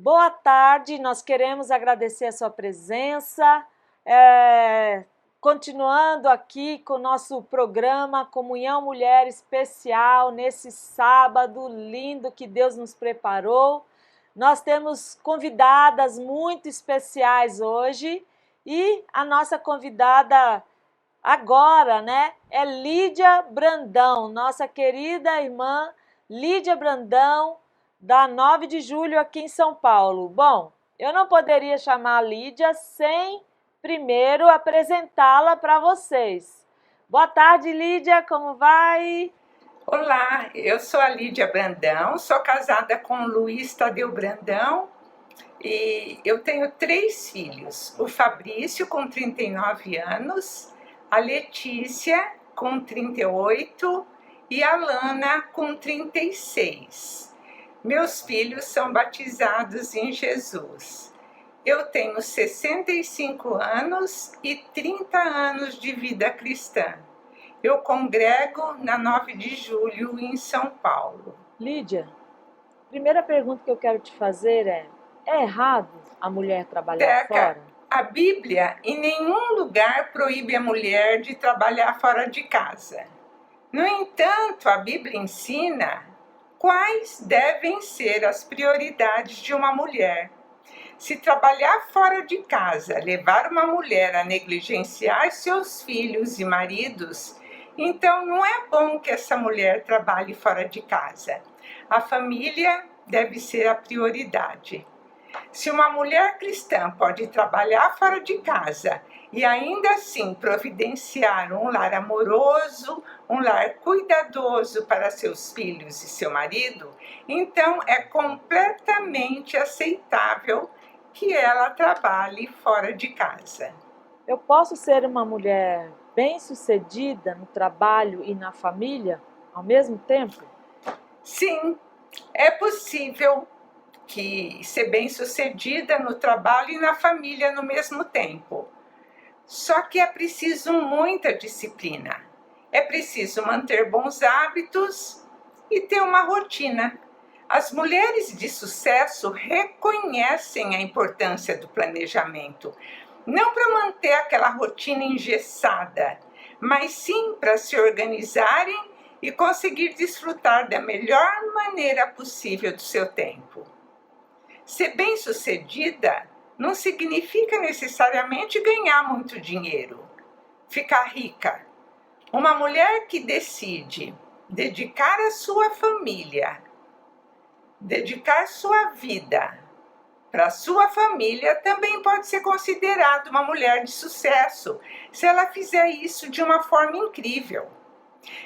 Boa tarde, nós queremos agradecer a sua presença. Continuando aqui com o nosso programa Comunhão Mulher Especial, nesse sábado lindo que Deus nos preparou. Nós temos convidadas muito especiais hoje e a nossa convidada agora, né, é Lídia Brandão, nossa querida irmã Lídia Brandão, da 9 de julho aqui em São Paulo. Bom, eu não poderia chamar a Lídia sem primeiro apresentá-la para vocês. Boa tarde, Lídia, como vai? Olá, eu sou a Lídia Brandão, sou casada com o Luiz Tadeu Brandão e eu tenho 3 filhos. O Fabrício, com 39 anos, a Letícia, com 38 e a Lana, com 36. Meus filhos são batizados em Jesus. Eu tenho 65 anos e 30 anos de vida cristã. Eu congrego na 9 de julho em São Paulo. Lídia, primeira pergunta que eu quero te fazer é errado a mulher trabalhar fora? A Bíblia em nenhum lugar proíbe a mulher de trabalhar fora de casa. No entanto, a Bíblia ensina quais devem ser as prioridades de uma mulher. Se trabalhar fora de casa levar uma mulher a negligenciar seus filhos e maridos, então não é bom que essa mulher trabalhe fora de casa. A família deve ser a prioridade. Se uma mulher cristã pode trabalhar fora de casa e ainda assim providenciar um lar amoroso, um lar cuidadoso para seus filhos e seu marido, então é completamente aceitável que ela trabalhe fora de casa. Eu posso ser uma mulher bem-sucedida no trabalho e na família ao mesmo tempo? Sim, é possível que ser bem-sucedida no trabalho e na família no mesmo tempo. Só que é preciso muita disciplina. É preciso manter bons hábitos e ter uma rotina. As mulheres de sucesso reconhecem a importância do planejamento, não para manter aquela rotina engessada, mas sim para se organizarem e conseguir desfrutar da melhor maneira possível do seu tempo. Ser bem-sucedida não significa necessariamente ganhar muito dinheiro, ficar rica. Uma mulher que decide dedicar a sua família, dedicar sua vida para a sua família, também pode ser considerada uma mulher de sucesso, se ela fizer isso de uma forma incrível.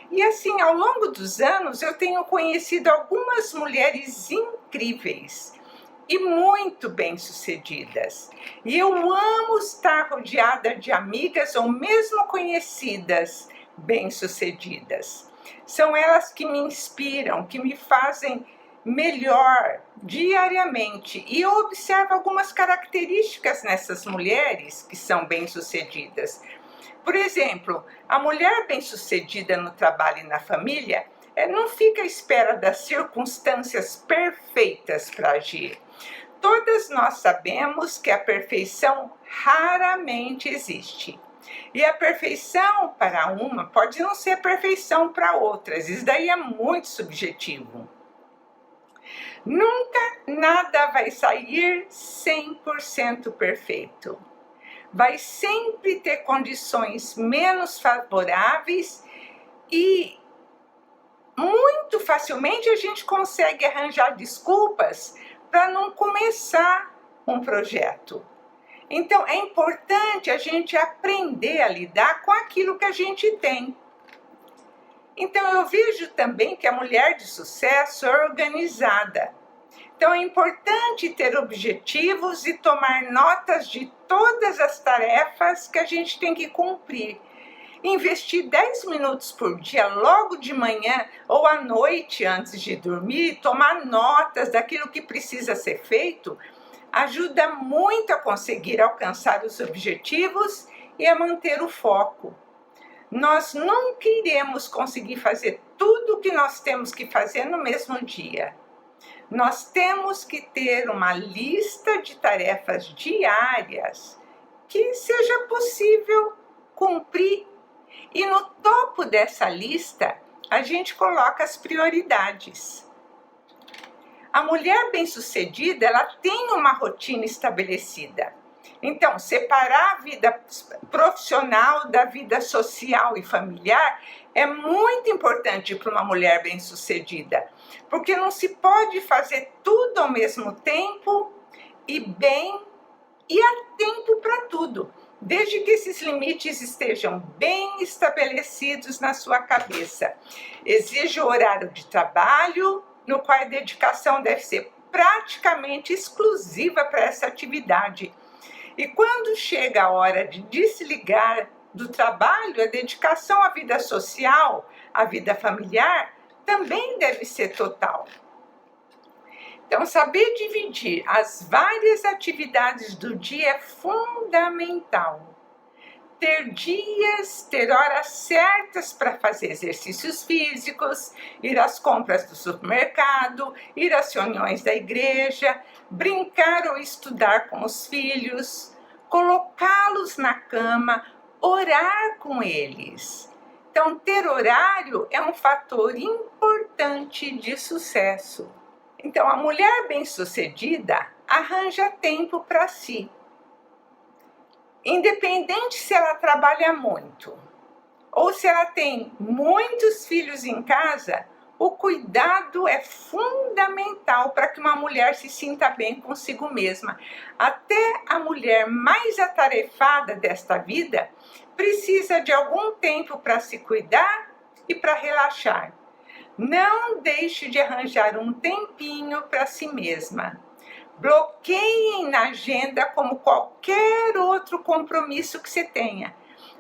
E assim, ao longo dos anos, eu tenho conhecido algumas mulheres incríveis e muito bem-sucedidas. E eu amo estar rodeada de amigas ou mesmo conhecidas bem-sucedidas. São elas que me inspiram, que me fazem melhor diariamente. E eu observo algumas características nessas mulheres que são bem-sucedidas. Por exemplo, a mulher bem-sucedida no trabalho e na família não fica à espera das circunstâncias perfeitas para agir. Todas nós sabemos que a perfeição raramente existe. E a perfeição para uma pode não ser perfeição para outras. Isso daí é muito subjetivo. Nunca nada vai sair 100% perfeito. Vai sempre ter condições menos favoráveis e muito facilmente a gente consegue arranjar desculpas para não começar um projeto. Então é importante a gente aprender a lidar com aquilo que a gente tem. Então eu vejo também que a mulher de sucesso é organizada. Então é importante ter objetivos e tomar notas de todas as tarefas que a gente tem que cumprir. Investir 10 minutos por dia, logo de manhã ou à noite antes de dormir, tomar notas daquilo que precisa ser feito, ajuda muito a conseguir alcançar os objetivos e a manter o foco. Nós nunca iremos conseguir fazer tudo o que nós temos que fazer no mesmo dia. Nós temos que ter uma lista de tarefas diárias que seja possível cumprir. E no topo dessa lista, a gente coloca as prioridades. A mulher bem-sucedida, ela tem uma rotina estabelecida. Então, separar a vida profissional da vida social e familiar é muito importante para uma mulher bem-sucedida, porque não se pode fazer tudo ao mesmo tempo e bem, e há tempo para tudo, desde que esses limites estejam bem estabelecidos na sua cabeça. Exige o horário de trabalho, no qual a dedicação deve ser praticamente exclusiva para essa atividade. E quando chega a hora de desligar do trabalho, a dedicação à vida social, à vida familiar, também deve ser total. Então, saber dividir as várias atividades do dia é fundamental. Ter horas certas para fazer exercícios físicos, ir às compras do supermercado, ir às reuniões da igreja, brincar ou estudar com os filhos, colocá-los na cama, orar com eles. Então, ter horário é um fator importante de sucesso. Então, a mulher bem-sucedida arranja tempo para si. Independente se ela trabalha muito ou se ela tem muitos filhos em casa, o cuidado é fundamental para que uma mulher se sinta bem consigo mesma. Até a mulher mais atarefada desta vida precisa de algum tempo para se cuidar e para relaxar. Não deixe de arranjar um tempinho para si mesma. Bloqueiem na agenda como qualquer outro compromisso que você tenha,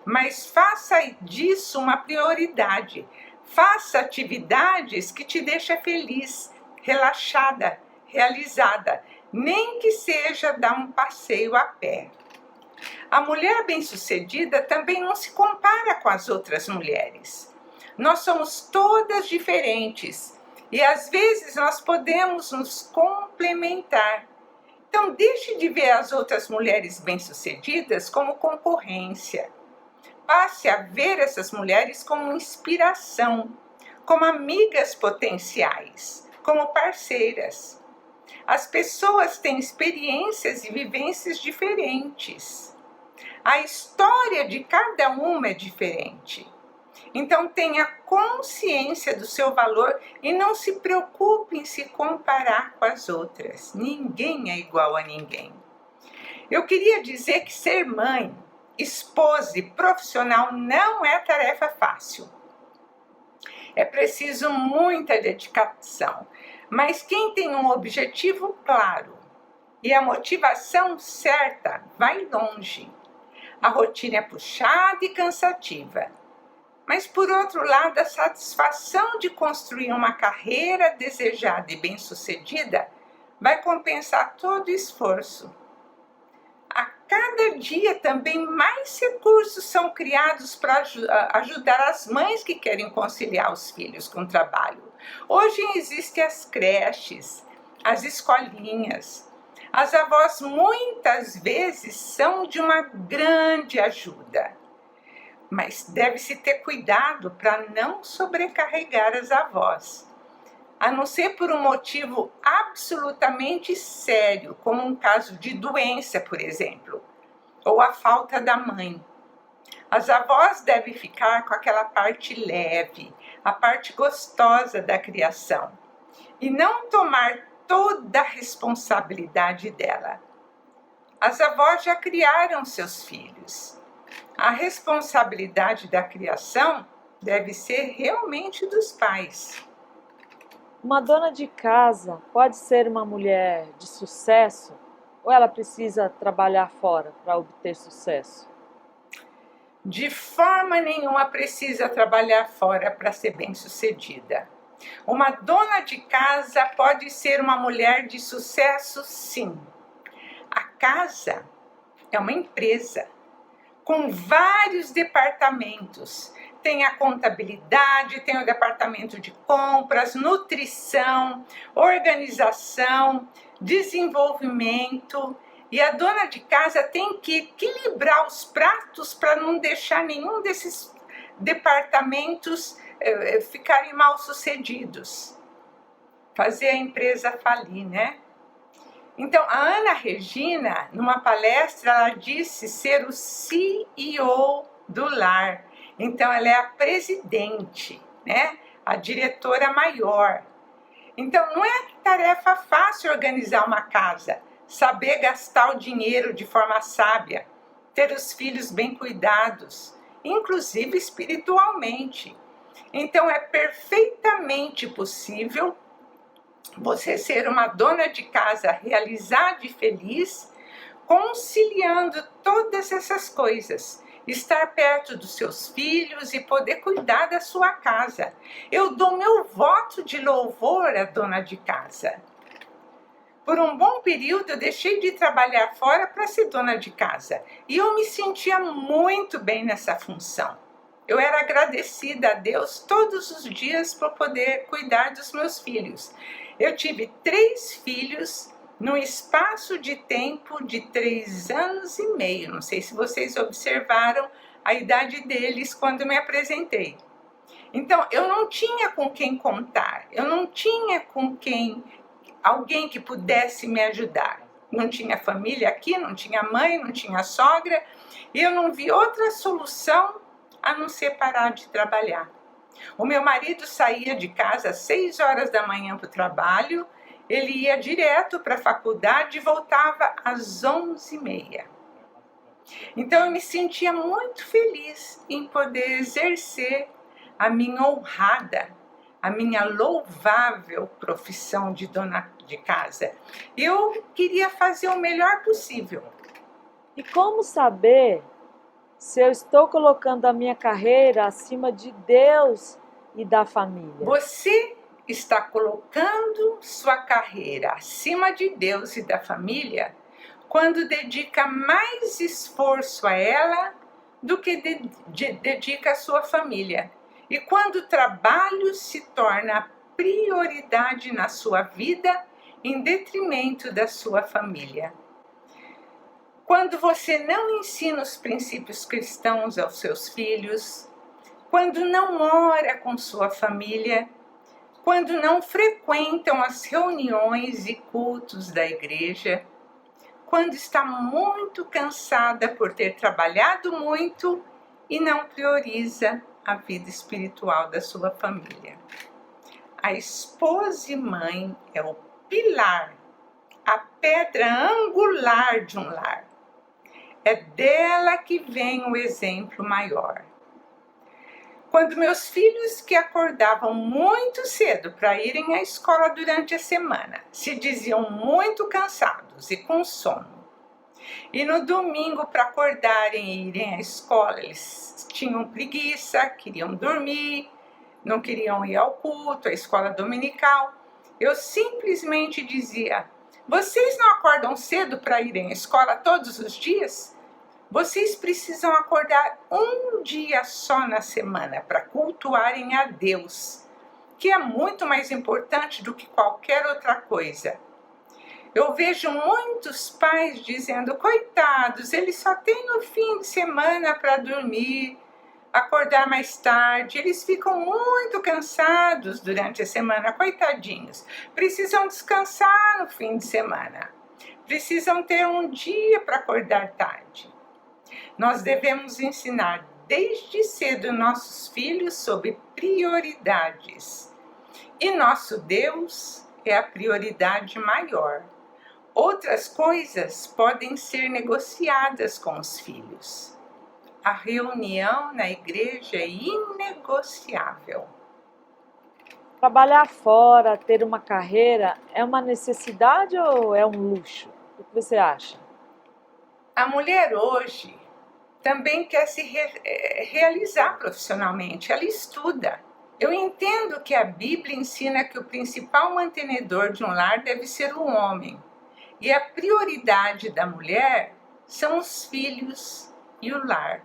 mas faça disso uma prioridade. Faça atividades que te deixem feliz, relaxada, realizada, nem que seja dar um passeio a pé. A mulher bem-sucedida também não se compara com as outras mulheres. Nós somos todas diferentes e às vezes nós podemos nos complementar. Então, deixe de ver as outras mulheres bem-sucedidas como concorrência. Passe a ver essas mulheres como inspiração, como amigas potenciais, como parceiras. As pessoas têm experiências e vivências diferentes. A história de cada uma é diferente. Então, tenha consciência do seu valor e não se preocupe em se comparar com as outras. Ninguém é igual a ninguém. Eu queria dizer que ser mãe, esposa e profissional não é tarefa fácil. É preciso muita dedicação, mas quem tem um objetivo claro e a motivação certa vai longe. A rotina é puxada e cansativa. Mas, por outro lado, a satisfação de construir uma carreira desejada e bem-sucedida vai compensar todo o esforço. A cada dia também mais recursos são criados para ajudar as mães que querem conciliar os filhos com o trabalho. Hoje existem as creches, as escolinhas. As avós muitas vezes são de uma grande ajuda. Mas deve-se ter cuidado para não sobrecarregar as avós, a não ser por um motivo absolutamente sério, como um caso de doença, por exemplo, ou a falta da mãe. As avós devem ficar com aquela parte leve, a parte gostosa da criação, e não tomar toda a responsabilidade dela. As avós já criaram seus filhos. A responsabilidade da criação deve ser realmente dos pais. Uma dona de casa pode ser uma mulher de sucesso ou ela precisa trabalhar fora para obter sucesso? De forma nenhuma precisa trabalhar fora para ser bem-sucedida. Uma dona de casa pode ser uma mulher de sucesso, sim. A casa é uma empresa com vários departamentos, Tem a contabilidade, tem o departamento de compras, nutrição, organização, desenvolvimento. E a dona de casa tem que equilibrar os pratos para não deixar nenhum desses departamentos ficarem mal sucedidos. Fazer a empresa falir, né? Então, a Ana Regina, numa palestra, ela disse ser o CEO do lar. Então, ela é a presidente, né? A diretora maior. Então, não é tarefa fácil organizar uma casa, saber gastar o dinheiro de forma sábia, ter os filhos bem cuidados, inclusive espiritualmente. Então, é perfeitamente possível você ser uma dona de casa realizada e feliz, conciliando todas essas coisas. Estar perto dos seus filhos e poder cuidar da sua casa. Eu dou meu voto de louvor à dona de casa. Por um bom período eu deixei de trabalhar fora para ser dona de casa. E eu me sentia muito bem nessa função. Eu era agradecida a Deus todos os dias por poder cuidar dos meus filhos. Eu tive 3 filhos num espaço de tempo de 3 anos e meio. Não sei se vocês observaram a idade deles quando me apresentei. Então, eu não tinha com quem contar. Eu não tinha alguém que pudesse me ajudar. Não tinha família aqui, não tinha mãe, não tinha sogra. E eu não vi outra solução a não ser parar de trabalhar. O meu marido saía de casa às 6 horas da manhã para o trabalho, ele ia direto para a faculdade e voltava às 11h30. Então eu me sentia muito feliz em poder exercer a minha honrada, a minha louvável profissão de dona de casa. Eu queria fazer o melhor possível. E como saber se eu estou colocando a minha carreira acima de Deus e da família? Você está colocando sua carreira acima de Deus e da família quando dedica mais esforço a ela do que dedica à sua família. E quando o trabalho se torna prioridade na sua vida em detrimento da sua família. Quando você não ensina os princípios cristãos aos seus filhos, quando não ora com sua família, quando não frequentam as reuniões e cultos da igreja, quando está muito cansada por ter trabalhado muito e não prioriza a vida espiritual da sua família. A esposa e mãe é o pilar, a pedra angular de um lar. É dela que vem o exemplo maior. Quando meus filhos, que acordavam muito cedo para irem à escola durante a semana, se diziam muito cansados e com sono, e no domingo, para acordarem e irem à escola, eles tinham preguiça, queriam dormir, não queriam ir ao culto, à escola dominical, eu simplesmente dizia: vocês não acordam cedo para irem à escola todos os dias? Vocês precisam acordar um dia só na semana para cultuarem a Deus, que é muito mais importante do que qualquer outra coisa. Eu vejo muitos pais dizendo: coitados, eles só têm o fim de semana para dormir, acordar mais tarde, eles ficam muito cansados durante a semana, coitadinhos. Precisam descansar no fim de semana, precisam ter um dia para acordar tarde. Nós devemos ensinar desde cedo nossos filhos sobre prioridades. E nosso Deus é a prioridade maior. Outras coisas podem ser negociadas com os filhos. A reunião na igreja é inegociável. Trabalhar fora, ter uma carreira, é uma necessidade ou é um luxo? O que você acha? A mulher hoje também quer se realizar profissionalmente, ela estuda. Eu entendo que a Bíblia ensina que o principal mantenedor de um lar deve ser o homem. E a prioridade da mulher são os filhos e o lar.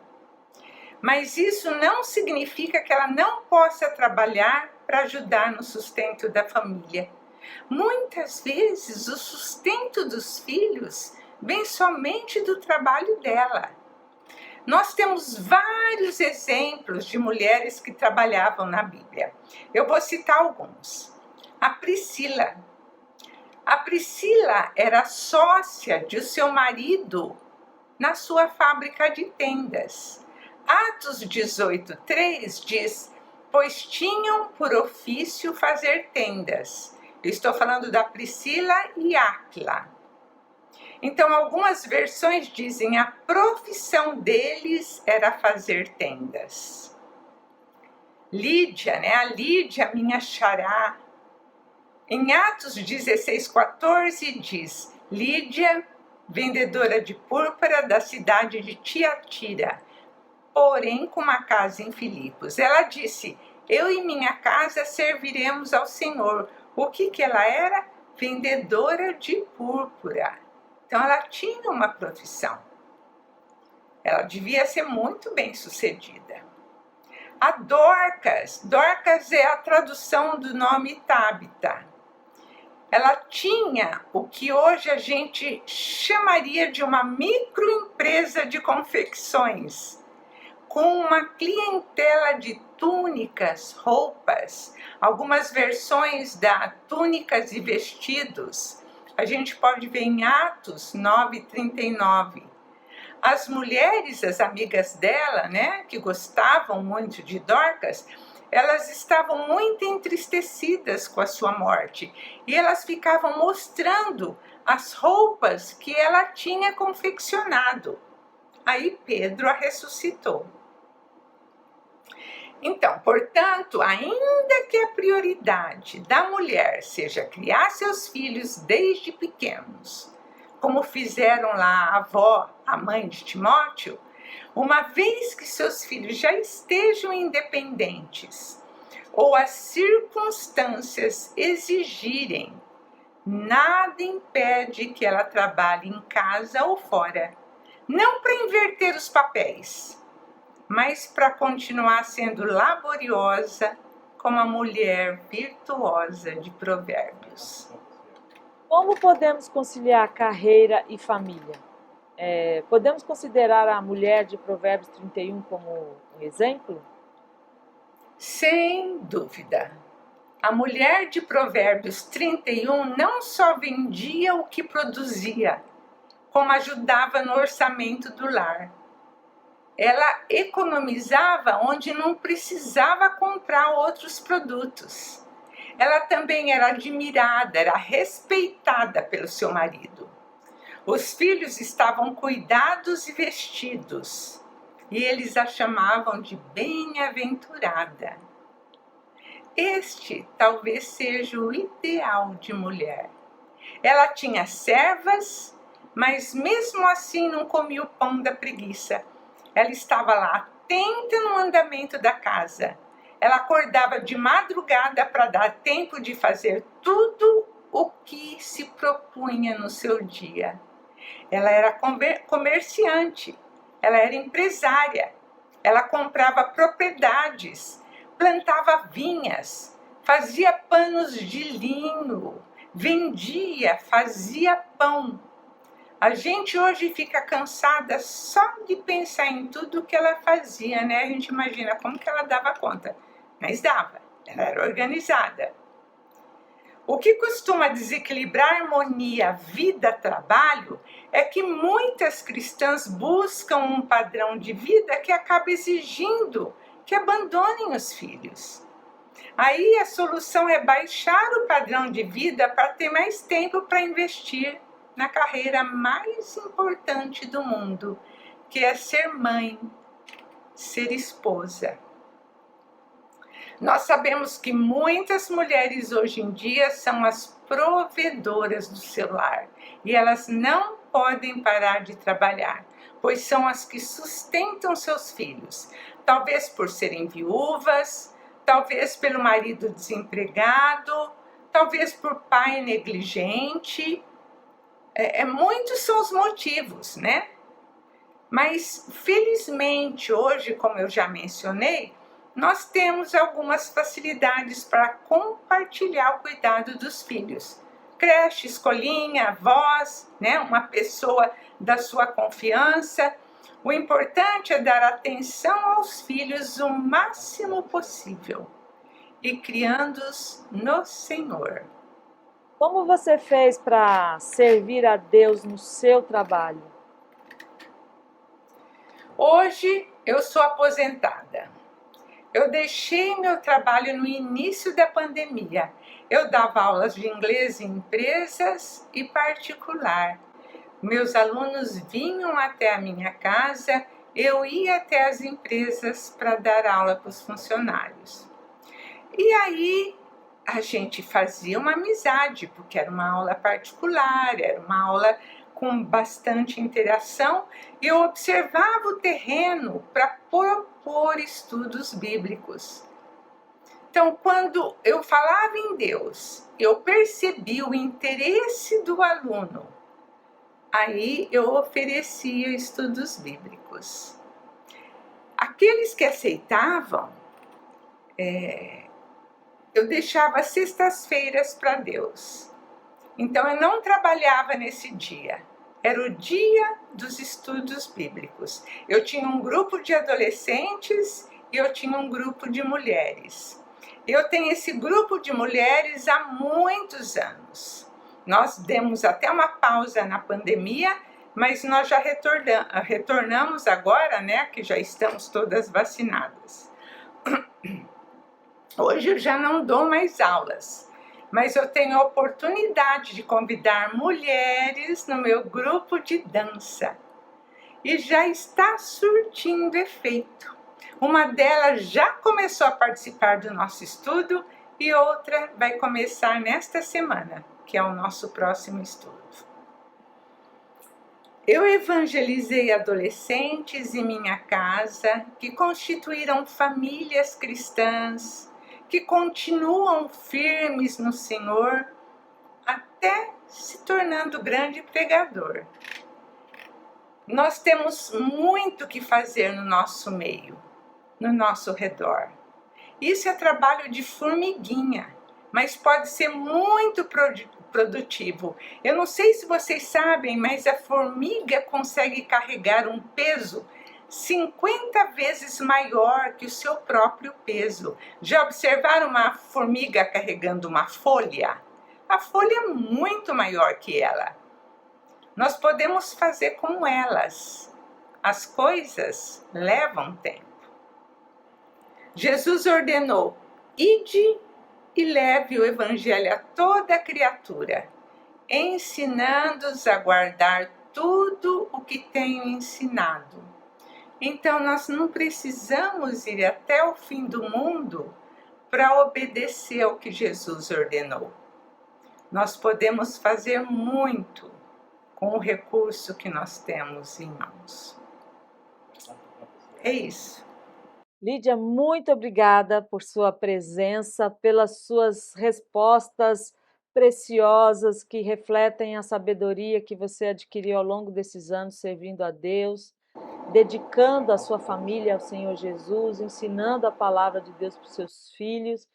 Mas isso não significa que ela não possa trabalhar para ajudar no sustento da família. Muitas vezes o sustento dos filhos vem somente do trabalho dela. Nós temos vários exemplos de mulheres que trabalhavam na Bíblia. Eu vou citar alguns. A Priscila. A Priscila era sócia de seu marido na sua fábrica de tendas. Atos 18:3 diz: pois tinham por ofício fazer tendas. Eu estou falando da Priscila e Áquila. Então, algumas versões dizem a profissão deles era fazer tendas. Lídia, a Lídia, minha xará. Em Atos 16:14 diz: Lídia, vendedora de púrpura da cidade de Tiatira, porém com uma casa em Filipos. Ela disse: eu e minha casa serviremos ao Senhor. O que ela era? Vendedora de púrpura. Então ela tinha uma profissão. Ela devia ser muito bem sucedida. A Dorcas. Dorcas é a tradução do nome Tabita. Ela tinha o que hoje a gente chamaria de uma microempresa de confecções, com uma clientela de túnicas, roupas, algumas versões da túnicas e vestidos. A gente pode ver em Atos 9:39. As mulheres, as amigas dela, que gostavam muito de Dorcas, elas estavam muito entristecidas com a sua morte. E elas ficavam mostrando as roupas que ela tinha confeccionado. Aí Pedro a ressuscitou. Então, portanto, ainda que a prioridade da mulher seja criar seus filhos desde pequenos, como fizeram lá a avó, a mãe de Timóteo, uma vez que seus filhos já estejam independentes ou as circunstâncias exigirem, nada impede que ela trabalhe em casa ou fora, não para inverter os papéis, mas para continuar sendo laboriosa como a mulher virtuosa de Provérbios. Como podemos conciliar carreira e família? Podemos considerar a mulher de Provérbios 31 como um exemplo? Sem dúvida. A mulher de Provérbios 31 não só vendia o que produzia, como ajudava no orçamento do lar. Ela economizava onde não precisava comprar outros produtos. Ela também era admirada, era respeitada pelo seu marido. Os filhos estavam cuidados e vestidos, e eles a chamavam de bem-aventurada. Este talvez seja o ideal de mulher. Ela tinha servas, mas mesmo assim não comia o pão da preguiça. Ela estava lá atenta no andamento da casa. Ela acordava de madrugada para dar tempo de fazer tudo o que se propunha no seu dia. Ela era comerciante, ela era empresária, ela comprava propriedades, plantava vinhas, fazia panos de linho, vendia, fazia pão. A gente hoje fica cansada só de pensar em tudo que ela fazia, A gente imagina como que ela dava conta, mas dava, ela era organizada. O que costuma desequilibrar a harmonia vida-trabalho é que muitas cristãs buscam um padrão de vida que acaba exigindo que abandonem os filhos. Aí a solução é baixar o padrão de vida para ter mais tempo para investir na carreira mais importante do mundo, que é ser mãe, ser esposa. Nós sabemos que muitas mulheres hoje em dia são as provedoras do seu lar e elas não podem parar de trabalhar, pois são as que sustentam seus filhos, talvez por serem viúvas, talvez pelo marido desempregado, talvez por pai negligente. Muitos são os motivos, Mas, felizmente, hoje, como eu já mencionei, nós temos algumas facilidades para compartilhar o cuidado dos filhos. Creche, escolinha, avós, né? Uma pessoa da sua confiança. O importante é dar atenção aos filhos o máximo possível e criando-os no Senhor. Como você fez para servir a Deus no seu trabalho? Hoje eu sou aposentada. Eu deixei meu trabalho no início da pandemia. Eu dava aulas de inglês em empresas e particular. Meus alunos vinham até a minha casa, eu ia até as empresas para dar aula para os funcionários. E aí a gente fazia uma amizade, porque era uma aula particular, era uma aula com bastante interação, e eu observava o terreno para propor estudos bíblicos. Então, quando eu falava em Deus, eu percebi o interesse do aluno, aí eu oferecia estudos bíblicos. Aqueles que aceitavam, eu deixava sextas-feiras para Deus. Então, eu não trabalhava nesse dia. Era o dia dos estudos bíblicos. Eu tinha um grupo de adolescentes e eu tinha um grupo de mulheres. Eu tenho esse grupo de mulheres há muitos anos. Nós demos até uma pausa na pandemia, mas nós já retornamos agora, né, que já estamos todas vacinadas. Hoje eu já não dou mais aulas, mas eu tenho a oportunidade de convidar mulheres no meu grupo de dança. E já está surtindo efeito. Uma delas já começou a participar do nosso estudo e outra vai começar nesta semana, que é o nosso próximo estudo. Eu evangelizei adolescentes em minha casa que constituíram famílias cristãs, que continuam firmes no Senhor, até se tornando grande pregador. Nós temos muito que fazer no nosso meio, no nosso redor. Isso é trabalho de formiguinha, mas pode ser muito produtivo. Eu não sei se vocês sabem, mas a formiga consegue carregar um peso 50 vezes maior que o seu próprio peso. Já observaram uma formiga carregando uma folha? A folha é muito maior que ela. Nós podemos fazer como elas. As coisas levam tempo. Jesus ordenou: ide e leve o evangelho a toda criatura, ensinando-os a guardar tudo o que tenho ensinado. Então, nós não precisamos ir até o fim do mundo para obedecer ao que Jesus ordenou. Nós podemos fazer muito com o recurso que nós temos em mãos. É isso. Lídia, muito obrigada por sua presença, pelas suas respostas preciosas que refletem a sabedoria que você adquiriu ao longo desses anos servindo a Deus, dedicando a sua família ao Senhor Jesus, ensinando a palavra de Deus para os seus filhos.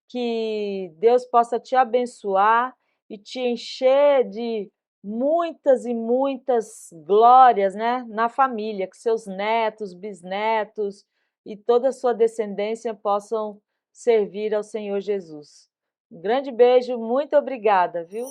Que Deus possa te abençoar e te encher de muitas e muitas glórias, né, na família, que seus netos, bisnetos e toda a sua descendência possam servir ao Senhor Jesus. Um grande beijo, muito obrigada, viu?